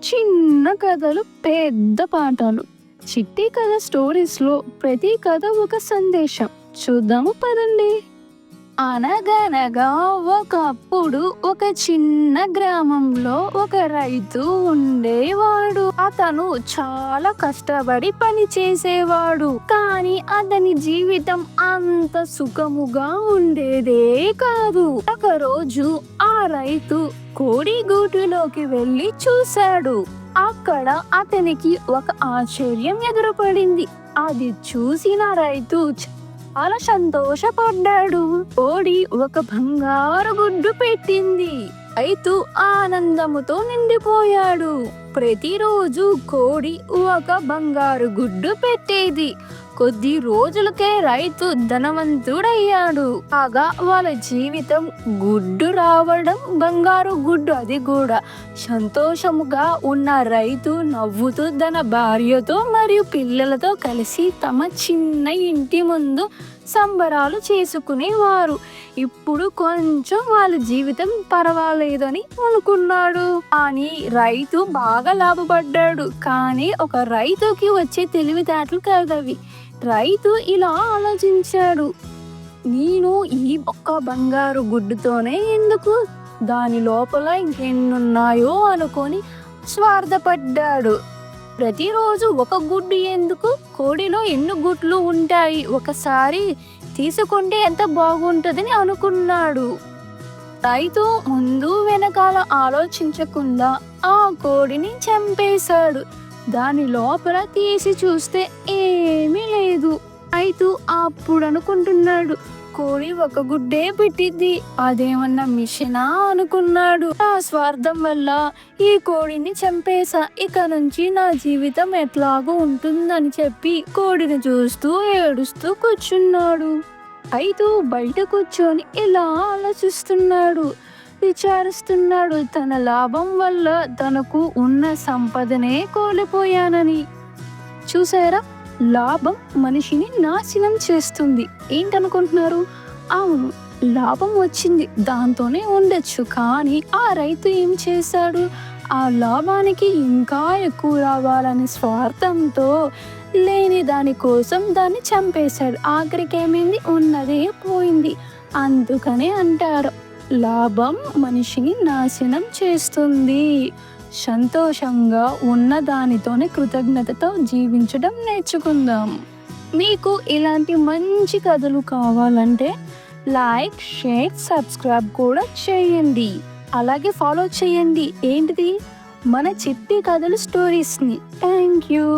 చిన్న కథలు పెద్ద పాఠాలు. చిట్టి కథ స్టోరీస్లో ప్రతి కథ ఒక సందేశం. చూద్దాము పదండి. అనగనగా ఒకప్పుడు ఒక చిన్న గ్రామంలో ఒక రైతు ఉండేవాడు. అతను చాలా కష్టపడి పని చేసేవాడు, కానీ అతని జీవితం అంత సుఖముగా ఉండేదే కాదు. ఒకరోజు ఆ రైతు కోడి గూటిలోకి వెళ్ళి చూశాడు. అక్కడ అతనికి ఒక ఆశ్చర్యం ఎదురుపడింది. అది చూసిన రైతు చాలా సంతోషపడ్డాడు. కోడి ఒక బంగారు గుడ్డు పెట్టింది. రైతు ఆనందముతో నిండిపోయాడు. ప్రతిరోజు కోడి ఒక బంగారు గుడ్డు పెట్టేది. కొద్ది రోజులకే రైతు ధనవంతుడయ్యాడు. కాగా వాళ్ళ జీవితం గుడ్డు రావడం, బంగారు గుడ్డు అది కూడా. సంతోషముగా ఉన్న రైతు నవ్వుతూ తన భార్యతో మరియు పిల్లలతో కలిసి తమ చిన్న ఇంటి ముందు సంబరాలు చేసుకునేవారు. ఇప్పుడు కొంచెం వాళ్ళ జీవితం పర్వాలేదని అనుకున్నాడు. కానీ రైతు బాగా లాభపడ్డాడు. కానీ ఒక రైతుకి వచ్చే తెలివితేటలు కలవి. రైతు ఇలా ఆలోచించాడు, నేను ఈ ఒక్క బంగారు గుడ్డుతోనే ఎందుకు, దాని లోపల ఇంకెన్నున్నాయో అనుకొని స్వార్థపడ్డాడు. ప్రతిరోజు ఒక గుడ్డు ఎందుకు, కోడిలో ఎన్ని గుడ్లు ఉంటాయి, ఒకసారి తీసుకుంటే ఎంత బాగుంటుందని అనుకున్నాడు. రైతు ముందు వెనకాల ఆలోచించకుండా ఆ కోడిని చంపేశాడు. దాని లోపల తీసి చూస్తే ఏమీ లేదు. రైతు అప్పుడు అనుకుంటున్నాడు, కోడి ఒక గుడ్డే పెట్టింది, అదేమన్నా మిషనా అనుకున్నాడు. ఆ స్వార్థం వల్ల ఈ కోడిని చంపేశా, ఇక నుంచి నా జీవితం ఎట్లాగో ఉంటుందని చెప్పి కోడిని చూస్తూ ఏడుస్తూ కూర్చున్నాడు. రైతు బయట కూర్చొని ఇలా ఆలోచిస్తున్నాడు, విచారిస్తున్నాడు. తన లాభం వల్ల తనకు ఉన్న సంపదనే కోల్పోయానని. చూసారా, లాభం మనిషిని నాశనం చేస్తుంది. ఏంటనుకుంటున్నారు? అవును, లాభం వచ్చింది, దాంతోనే ఉండొచ్చు. కానీ ఆ రైతు ఏం చేశాడు? ఆ లాభానికి ఇంకా ఎక్కువ రావాలని స్వార్థంతో లేని దానికోసం దాన్ని చంపేశాడు. ఆఖరికి ఏమైంది? ఉన్నదే పోయింది. అందుకనే అంటారు, లాభం మనిషిని నాశనం చేస్తుంది. సంతోషంగా ఉన్న దానితోనే కృతజ్ఞతతో జీవించడం నేర్చుకుందాం. మీకు ఇలాంటి మంచి కథలు కావాలంటే లైక్, షేర్, సబ్స్క్రైబ్ కూడా చేయండి. అలాగే ఫాలో చేయండి. ఏంటిది? మన చిట్టి కథలు స్టోరీస్ని. Thank you.